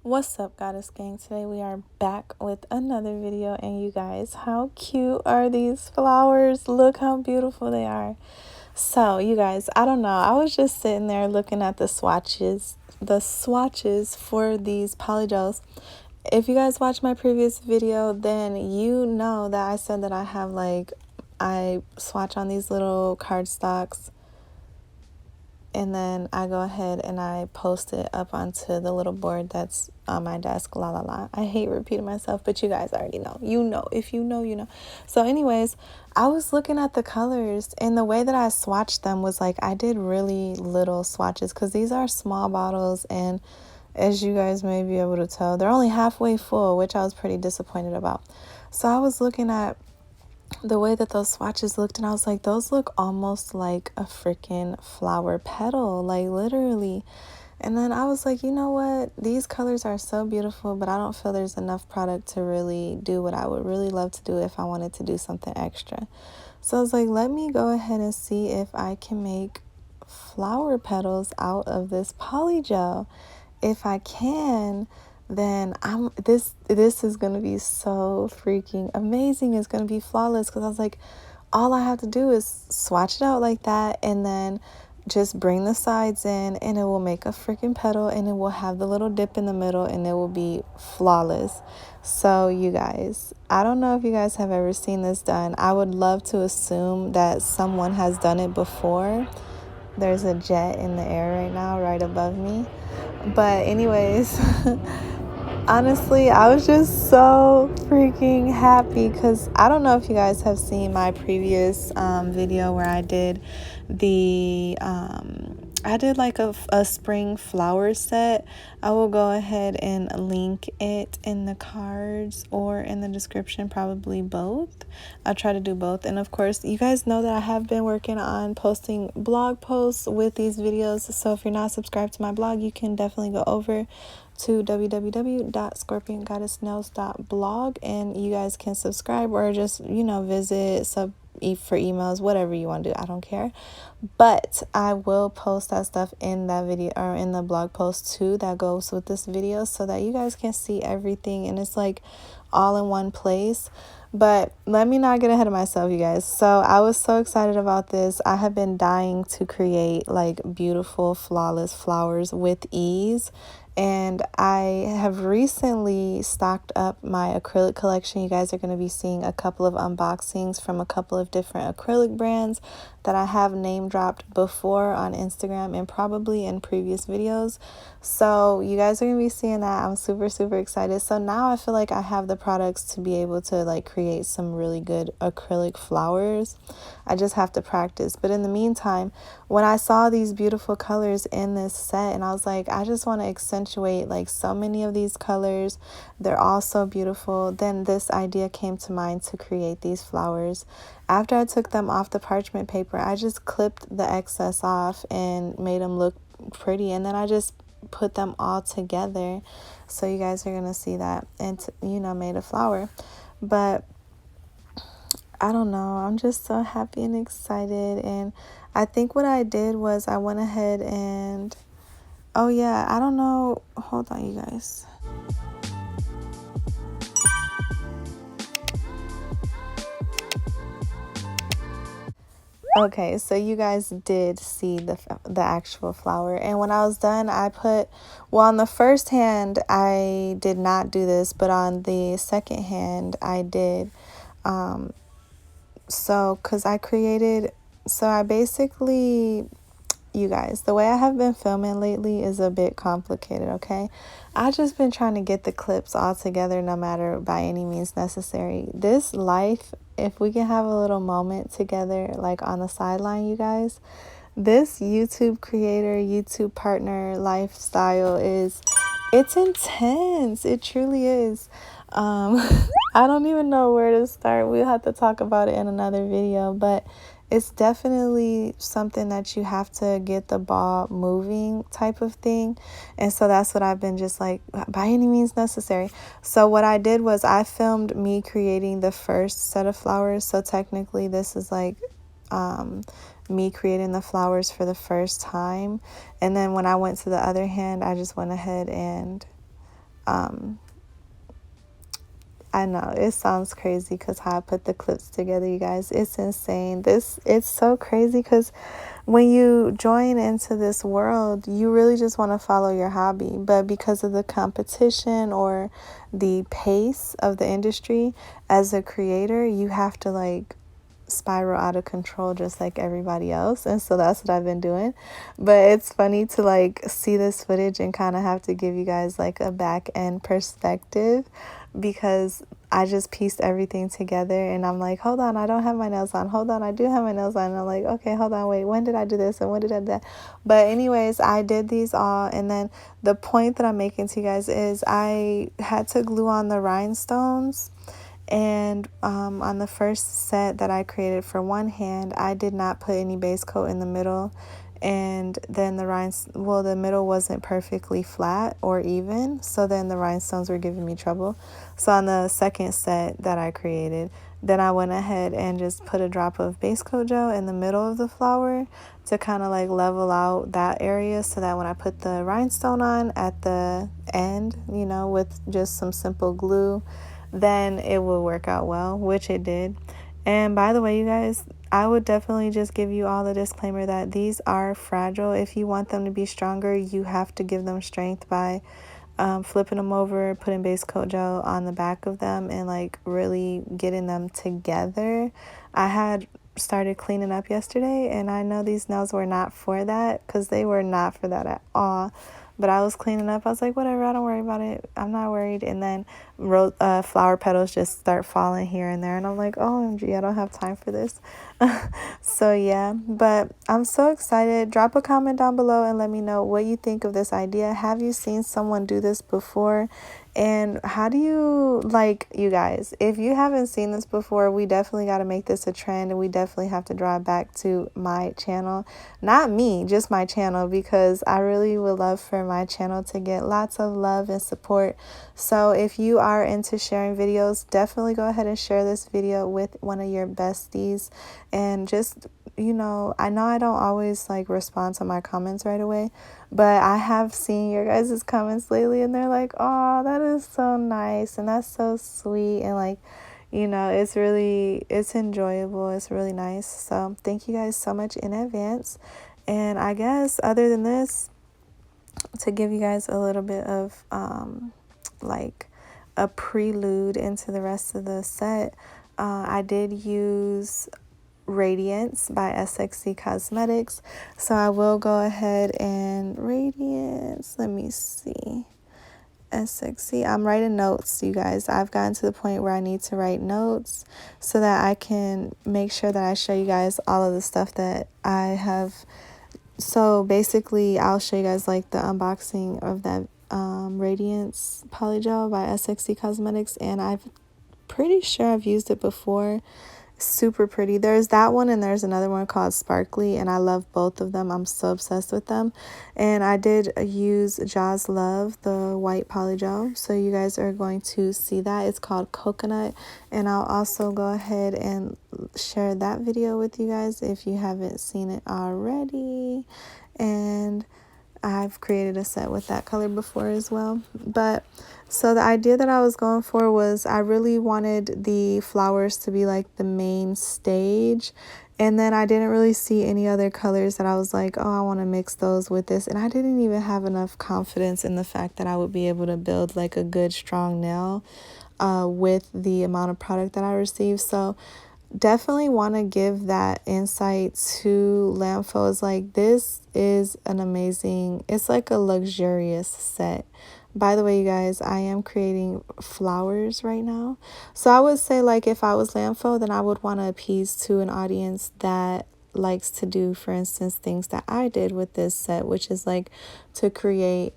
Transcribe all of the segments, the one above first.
What's up, goddess gang? Today we are back with another video, and you guys, how cute are these flowers? Look how beautiful they are. So you guys, I don't know, I was just sitting there looking at the swatches for these polygels. If you guys watched my previous video, then you know that I said that I swatch on these little cardstocks, and then I go ahead and I post it up onto the little board that's on my desk. I hate repeating myself, but you guys already know. You know. If you know, you know. So anyways, I was looking at the colors, and the way that I swatched them was like I did really little swatches because these are small bottles, and as you guys may be able to tell, they're only halfway full, which I was pretty disappointed about. So I was looking at the way that those swatches looked, and I was like, those look almost like a freaking flower petal, like literally. And then I was like, you know what, these colors are so beautiful, but I don't feel there's enough product to really do what I would really love to do if I wanted to do something extra. So I was like, let me go ahead and see if I can make flower petals out of this polygel. If I can, then this is gonna be so freaking amazing. It's gonna be flawless, because I was like, all I have to do is swatch it out like that, and then just bring the sides in, and it will make a freaking petal, and it will have the little dip in the middle, and it will be flawless. So you guys, I don't know if you guys have ever seen this done. I would love to assume that someone has done it before. There's a jet in the air right now, right above me. But anyways, honestly, I was just so freaking happy, because I don't know if you guys have seen my previous video where I did like a spring flower set. I will go ahead and link it in the cards or in the description, probably both. I'll try to do both. And of course, you guys know that I have been working on posting blog posts with these videos. So if you're not subscribed to my blog, you can definitely go over to www.scorpiongoddessnails.blog, and you guys can subscribe, or just, you know, visit for emails, whatever you want to do. I don't care. But I will post that stuff in that video, or in the blog post too, that goes with this video, so that you guys can see everything, and it's like all in one place. But let me not get ahead of myself, you guys. So I was so excited about this. I have been dying to create like beautiful, flawless flowers with ease. And I have recently stocked up my acrylic collection. You guys are going to be seeing a couple of unboxings from a couple of different acrylic brands that I have name dropped before on Instagram and probably in previous videos. So you guys are going to be seeing that. I'm super, super excited. So now I feel like I have the products to be able to like create some really good acrylic flowers. I just have to practice. But in the meantime, when I saw these beautiful colors in this set, and I was like, I just want to accentuate like so many of these colors. They're all so beautiful. Then this idea came to mind to create these flowers. After I took them off the parchment paper, I just clipped the excess off and made them look pretty. And then I just put them all together. So you guys are going to see that, and, you know, made a flower. But I don't know, I'm just so happy and excited. And I think what I did was I went ahead and, oh yeah, I don't know, hold on you guys. Okay, so you guys did see the actual flower, and when I was done, I put, well, on the first hand I did not do this, but on the second hand I did. So I basically, you guys, the way I have been filming lately is a bit complicated, okay? I just been trying to get the clips all together, no matter by any means necessary. This life, if we can have a little moment together, like on the sideline, you guys, this YouTube creator, YouTube partner lifestyle it's intense. It truly is. I don't even know where to start. We'll have to talk about it in another video, but it's definitely something that you have to get the ball moving type of thing. And so that's what I've been just like, by any means necessary. So what I did was I filmed me creating the first set of flowers. So technically this is like me creating the flowers for the first time. And then when I went to the other hand, I just went ahead and I know it sounds crazy because how I put the clips together, you guys. It's insane. It's so crazy because when you join into this world, you really just want to follow your hobby. But because of the competition or the pace of the industry, as a creator, you have to like spiral out of control just like everybody else. And so that's what I've been doing. But it's funny to like see this footage and kind of have to give you guys like a back end perspective, because I just pieced everything together and I'm like, hold on, I don't have my nails on. Hold on, I do have my nails on. And I'm like, okay, hold on, wait, when did I do this and when did I do that? But anyways, I did these all. And then the point that I'm making to you guys is I had to glue on the rhinestones. And on the first set that I created for one hand, I did not put any base coat in the middle. And then the middle wasn't perfectly flat or even, so then the rhinestones were giving me trouble. So on the second set that I created, then I went ahead and just put a drop of base coat gel in the middle of the flower to kind of like level out that area, so that when I put the rhinestone on at the end, you know, with just some simple glue, then it will work out well, which it did. And by the way, you guys, I would definitely just give you all the disclaimer that these are fragile. If you want them to be stronger, you have to give them strength by flipping them over, putting base coat gel on the back of them, and like really getting them together. I had started cleaning up yesterday, and I know these nails were not for that, because they were not for that at all. But I was cleaning up. I was like, whatever, I don't worry about it. I'm not worried. And then flower petals just start falling here and there. And I'm like, OMG, I don't have time for this. So, yeah. But I'm so excited. Drop a comment down below and let me know what you think of this idea. Have you seen someone do this before? And how do you, like, you guys, if you haven't seen this before, we definitely got to make this a trend, and we definitely have to draw it back to my channel. Not me, just my channel, because I really would love for my channel to get lots of love and support. So if you are into sharing videos, definitely go ahead and share this video with one of your besties. And just, you know I don't always like respond to my comments right away, but I have seen your guys' comments lately, and they're like, oh, that is so nice, and that's so sweet, and like, it's enjoyable, it's really nice. So thank you guys so much in advance. And I guess other than this, to give you guys a little bit of like a prelude into the rest of the set, I did use Radiance by SXC Cosmetics. So I will go ahead and Radiance, let me see, SXC. I'm writing notes, you guys. I've gotten to the point where I need to write notes so that I can make sure that I show you guys all of the stuff that I have. So basically, I'll show you guys like the unboxing of that Radiance Polygel by SXC Cosmetics, and I'm pretty sure I've used it before. Super pretty. There's that one, and there's another one called Sparkly, and I love both of them. I'm so obsessed with them. And I did use JosLove, the white polygel, so you guys are going to see that. It's called Coconut, and I'll also go ahead and share that video with you guys if you haven't seen it already. And I've created a set with that color before as well. But so the idea that I was going for was I really wanted the flowers to be like the main stage. And then I didn't really see any other colors that I was like, oh, I want to mix those with this. And I didn't even have enough confidence in the fact that I would be able to build like a good strong nail with the amount of product that I received. So definitely want to give that insight to LanFo. Is like, this is an amazing, it's like a luxurious set. By the way, you guys, I am creating flowers right now. So I would say, like, if I was LanFo, then I would want to appease to an audience that likes to do, for instance, things that I did with this set, which is like to create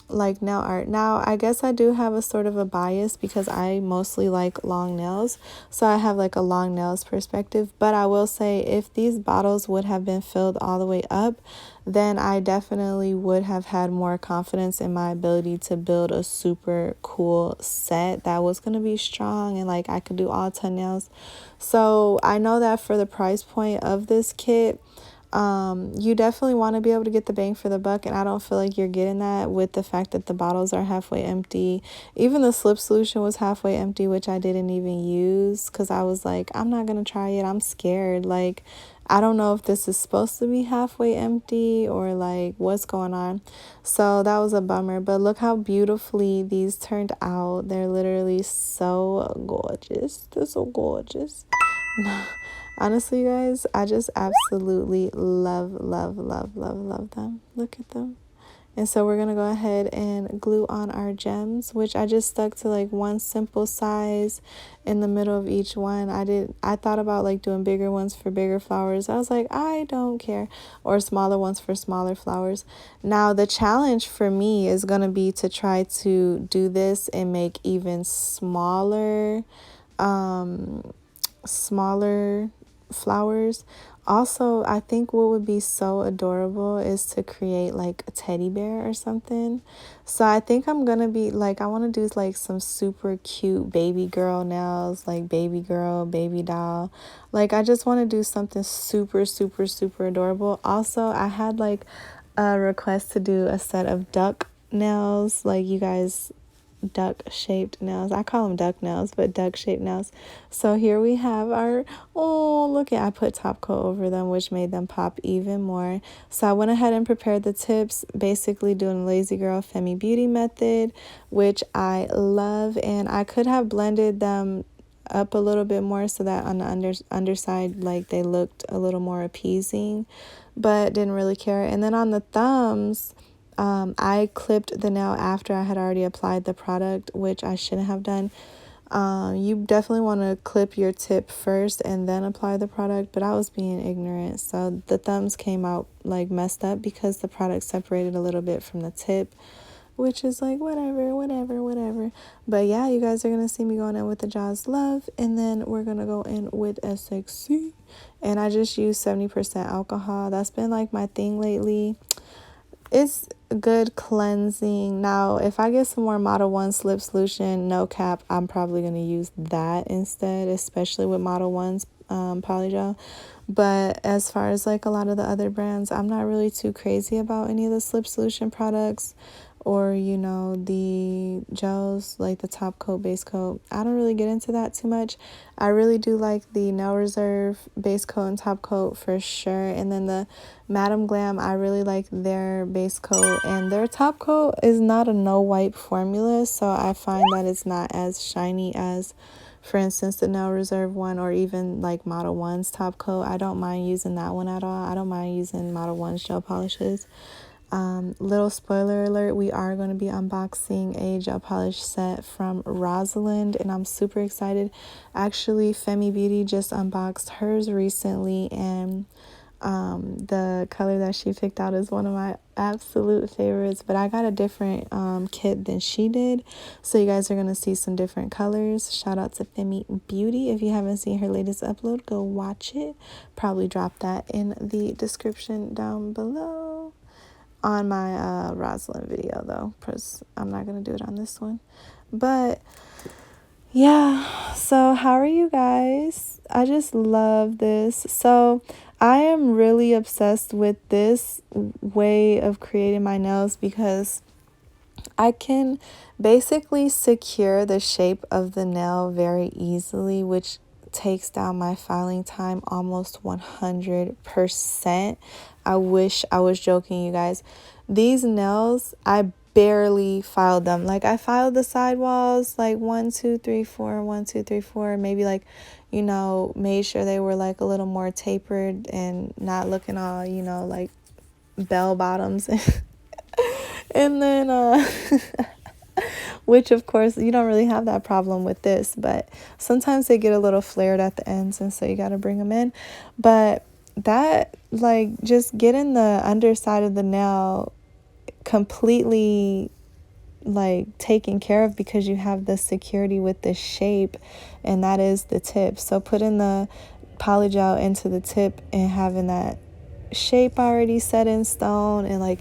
like nail art. Now, I guess I do have a sort of a bias because I mostly like long nails. So I have like a long nails perspective. But I will say if these bottles would have been filled all the way up, then I definitely would have had more confidence in my ability to build a super cool set that was going to be strong and like I could do all 10 nails. So I know that for the price point of this kit, you definitely want to be able to get the bang for the buck, and I don't feel like you're getting that with the fact that the bottles are halfway empty. Even the slip solution was halfway empty, which I didn't even use because I was like, I'm not gonna try it, I'm scared. Like, I don't know if this is supposed to be halfway empty or like what's going on. So that was a bummer, but look how beautifully these turned out. They're literally so gorgeous. They're so gorgeous. Honestly, you guys, I just absolutely love them. Look at them. And so we're going to go ahead and glue on our gems, which I just stuck to like one simple size in the middle of each one. I thought about like doing bigger ones for bigger flowers. I was like, I don't care. Or smaller ones for smaller flowers. Now, the challenge for me is going to be to try to do this and make even smaller flowers. Also, I think what would be so adorable is to create like a teddy bear or something. So I think I'm gonna be like, I want to do like some super cute baby girl nails, like baby girl, baby doll. Like I just want to do something super adorable. Also, I had like a request to do a set of duck nails, like you guys, duck shaped nails. I call them duck nails, but duck shaped nails. So here we have our, oh, look at, I put top coat over them, which made them pop even more. So I went ahead and prepared the tips, basically doing Lazy Girl Femi Beauty method, which I love. And I could have blended them up a little bit more so that on the underside, like they looked a little more appeasing, but didn't really care. And then on the thumbs, I clipped the nail after I had already applied the product, which I shouldn't have done. You definitely want to clip your tip first and then apply the product, but I was being ignorant. So the thumbs came out like messed up because the product separated a little bit from the tip, which is like whatever. But yeah, you guys are going to see me going in with the JosLove, and then we're going to go in with SXC. And I just used 70% alcohol. That's been like my thing lately. It's good cleansing. Now, if I get some more Model 1 slip solution, no cap, I'm probably going to use that instead, especially with Model 1's Polygel. But as far as like a lot of the other brands, I'm not really too crazy about any of the slip solution products or, you know, the gels, like the top coat, base coat. I don't really get into that too much. I really do like the Nail Reserve base coat and top coat for sure. And then the Madam Glam, I really like their base coat, and their top coat is not a no wipe formula, so I find that it's not as shiny as, for instance, the Nail Reserve one or even like Model 1's top coat. I don't mind using that one at all. I don't mind using Model 1's gel polishes. Little spoiler alert, we are going to be unboxing a gel polish set from Rosalind, and I'm super excited. Actually, Femi Beauty just unboxed hers recently, and the color that she picked out is one of my absolute favorites, but I got a different kit than she did, so you guys are going to see some different colors. Shout out to Femi Beauty. If you haven't seen her latest upload, go watch it. Probably drop that in the description down below on my Rosalind video though, because I'm not going to do it on this one. But yeah, so how are you guys? I just love this. So I am really obsessed with this way of creating my nails because I can basically secure the shape of the nail very easily, which takes down my filing time almost 100%. I wish I was joking, you guys. These nails, I barely filed them. Like I filed the sidewalls like 1 2 3 4 1 2 3 4, maybe like, you know, made sure they were like a little more tapered and not looking all, you know, like bell bottoms. And then which of course you don't really have that problem with this, but sometimes they get a little flared at the ends, and so you got to bring them in. But that, like, just getting the underside of the nail completely like taken care of because you have the security with the shape, and that is the tip. So putting the polygel into the tip and having that shape already set in stone, and like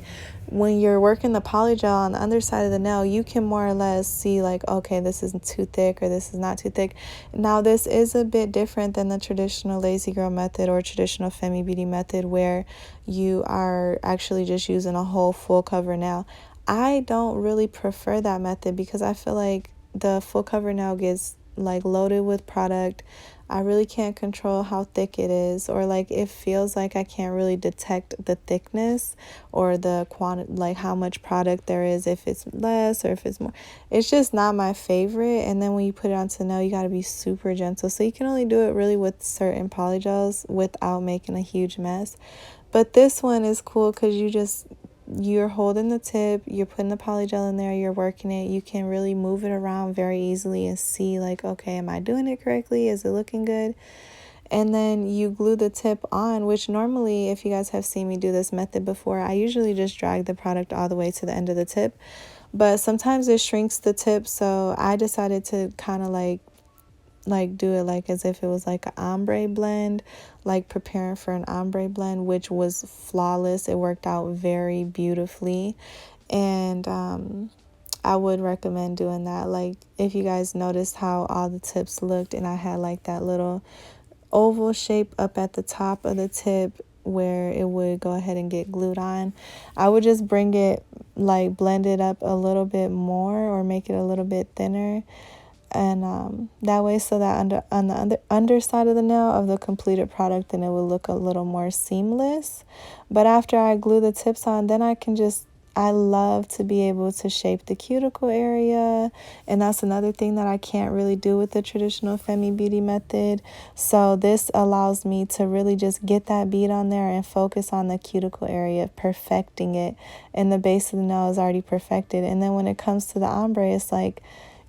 when you're working the polygel on the underside of the nail, you can more or less see like, okay, this isn't too thick or this is not too thick. Now this is a bit different than the traditional lazy girl method or traditional femi beauty method, where you are actually just using a whole full cover nail. I don't really prefer that method because I feel like the full cover nail gets like loaded with product. I really can't control how thick it is, or like it feels like I can't really detect the thickness or the quantity, like how much product there is, if it's less or if it's more. It's just not my favorite. And then when you put it onto the nail, you got to be super gentle. So you can only do it really with certain polygels without making a huge mess. But this one is cool because you're holding the tip, you're putting the polygel in there, you're working it. You can really move it around very easily and see like, okay, am I doing it correctly? Is it looking good? And then you glue the tip on, which normally, if you guys have seen me do this method before, I usually just drag the product all the way to the end of the tip. But sometimes it shrinks the tip, so I decided to kind of like do it like as if it was like an ombre blend, like preparing for an ombre blend, which was flawless. It worked out very beautifully. And I would recommend doing that. Like if you guys noticed how all the tips looked, and I had like that little oval shape up at the top of the tip where it would go ahead and get glued on, I would just bring it, like blend it up a little bit more or make it a little bit thinner, and that way, so that on the underside of the nail of the completed product, then it will look a little more seamless. But after I glue the tips on, then I love to be able to shape the cuticle area, and that's another thing that I can't really do with the traditional femi beauty method. So this allows me to really just get that bead on there and focus on the cuticle area, perfecting it, and the base of the nail is already perfected. And then when it comes to the ombre, it's like,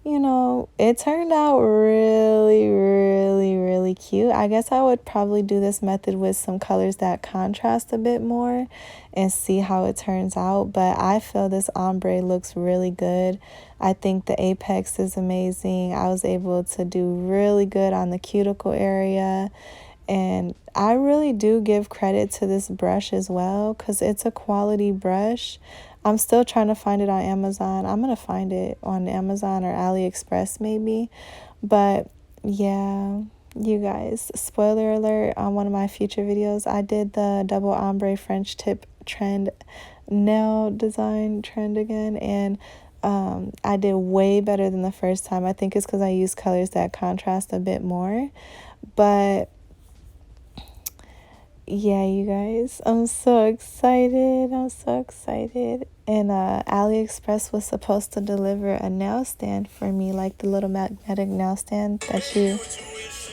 you know, it turned out really, really, really cute. I guess I would probably do this method with some colors that contrast a bit more and see how it turns out. But I feel this ombre looks really good. I think the apex is amazing. I was able to do really good on the cuticle area. And I really do give credit to this brush as well, because it's a quality brush. I'm still trying to find it on Amazon. I'm going to find it on Amazon or AliExpress maybe. But yeah, you guys, spoiler alert, on one of my future videos, I did the double ombre French tip trend, nail design trend again. And I did way better than the first time. I think it's because I used colors that contrast a bit more. But yeah, you guys, I'm so excited. I'm so excited. And AliExpress was supposed to deliver a nail stand for me, like the little magnetic nail stand that you,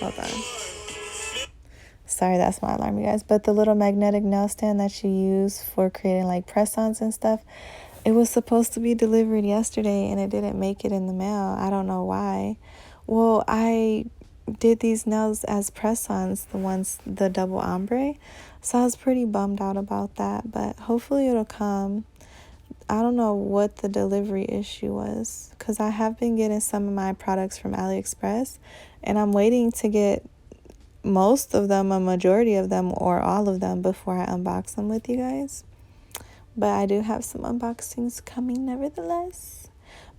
hold on. Sorry, that's my alarm, you guys. But the little magnetic nail stand that you use for creating like press-ons and stuff, it was supposed to be delivered yesterday and it didn't make it in the mail. I don't know why. Well, I did these nails as press-ons, the double ombre, so I was pretty bummed out about that, but hopefully it'll come. I don't know what the delivery issue was, because I have been getting some of my products from AliExpress, and I'm waiting to get most of them, a majority of them, or all of them before I unbox them with you guys. But I do have some unboxings coming nevertheless.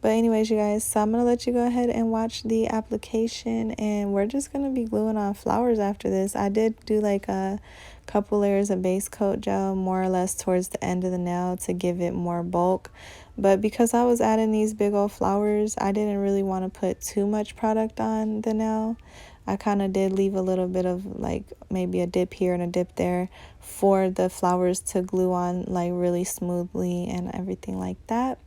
But anyways, you guys, so I'm going to let you go ahead and watch the application, and we're just going to be gluing on flowers after this. I did do like a couple layers of base coat gel more or less towards the end of the nail to give it more bulk. But because I was adding these big old flowers, I didn't really want to put too much product on the nail. I kind of did leave a little bit of like maybe a dip here and a dip there for the flowers to glue on like really smoothly and everything like that.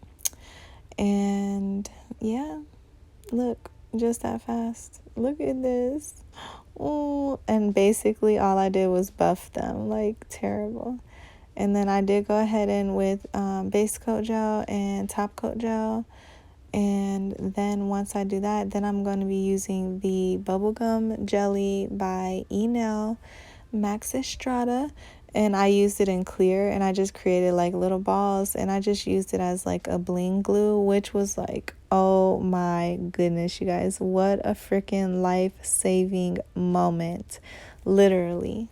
And yeah, look, just that fast. Look at this. Oh, and basically all I did was buff them, like terrible. And then I did go ahead and with base coat gel and top coat gel. And then once I do that, then I'm going to be using the Bubblegum Jelly by Enail Couture BubbleGum and I used it in clear, and I just created like little balls, and I just used it as like a bling glue, which was like, oh my goodness, you guys, what a freaking life-saving moment, literally.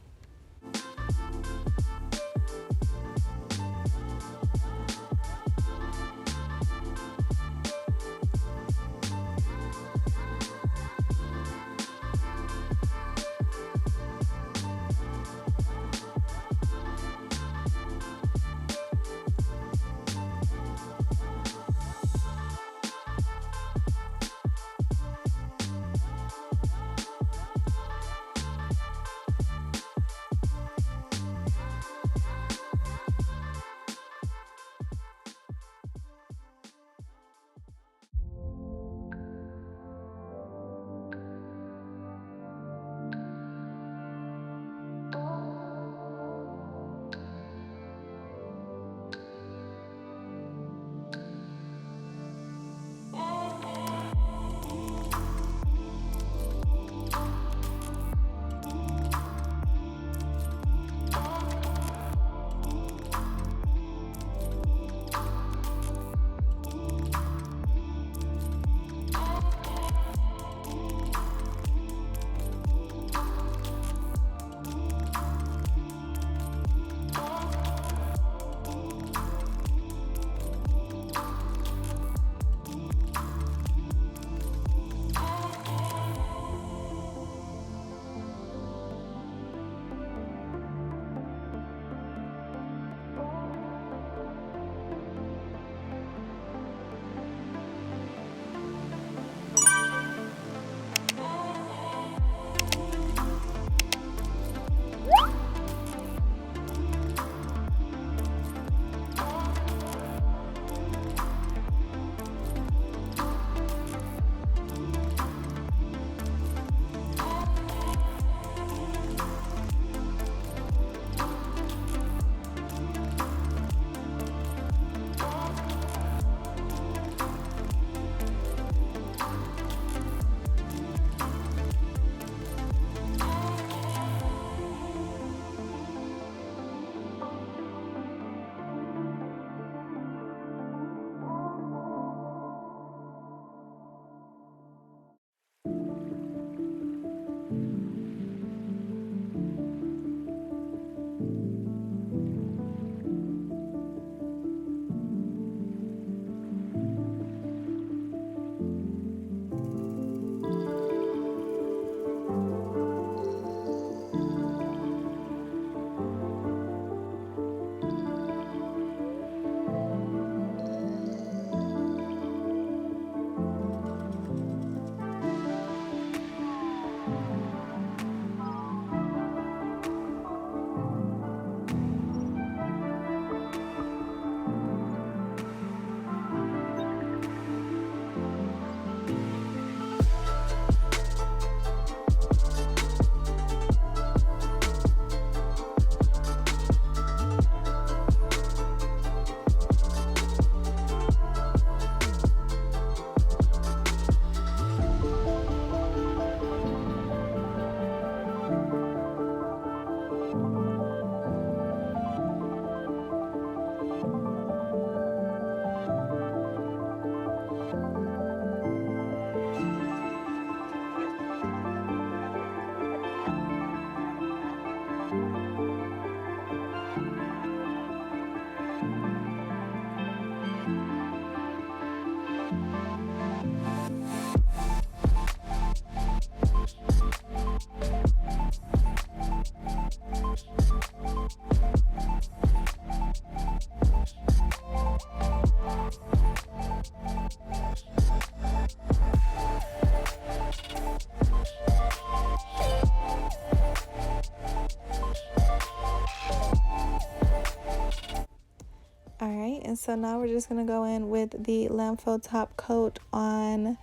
And so now we're just going to go in with the LanFo top coat on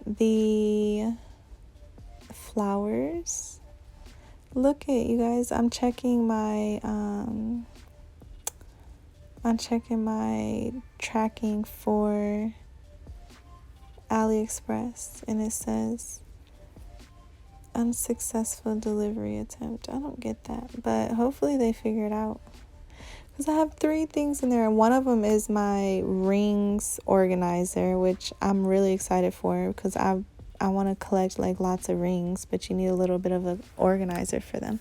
the flowers. Look at you guys, I'm checking my tracking for AliExpress, and it says unsuccessful delivery attempt. I don't get that, but hopefully they figure it out. Because I have 3 things in there, and one of them is my rings organizer, which I'm really excited for because I want to collect like lots of rings, but you need a little bit of an organizer for them.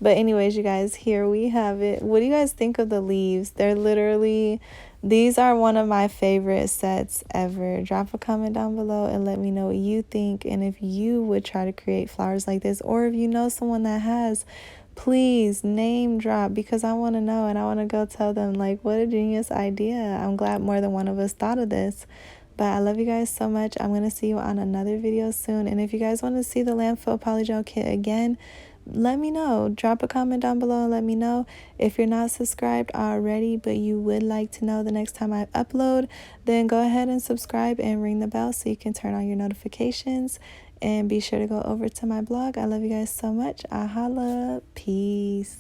But anyways, you guys, here we have it. What do you guys think of the leaves? They're literally, these are one of my favorite sets ever. Drop a comment down below and let me know what you think, and if you would try to create flowers like this, or if you know someone that has, please name drop, because I want to know and I want to go tell them like, what a genius idea. I'm glad more than one of us thought of this. But I love you guys so much. I'm going to see you on another video soon. And if you guys want to see the LanFo Polygel kit again, let me know. Drop a comment down below and let me know. If you're not subscribed already, but you would like to know the next time I upload, then go ahead and subscribe and ring the bell so you can turn on your notifications. And be sure to go over to my blog. I love you guys so much. I holla. Peace.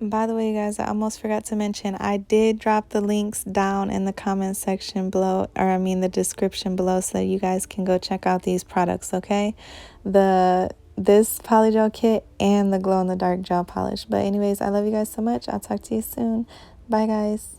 By the way, you guys, I almost forgot to mention, I did drop the links down in the comment section below, or I mean the description below, so that you guys can go check out these products, okay? This polygel kit and the glow in the dark gel polish. But anyways, I love you guys so much. I'll talk to you soon. Bye, guys.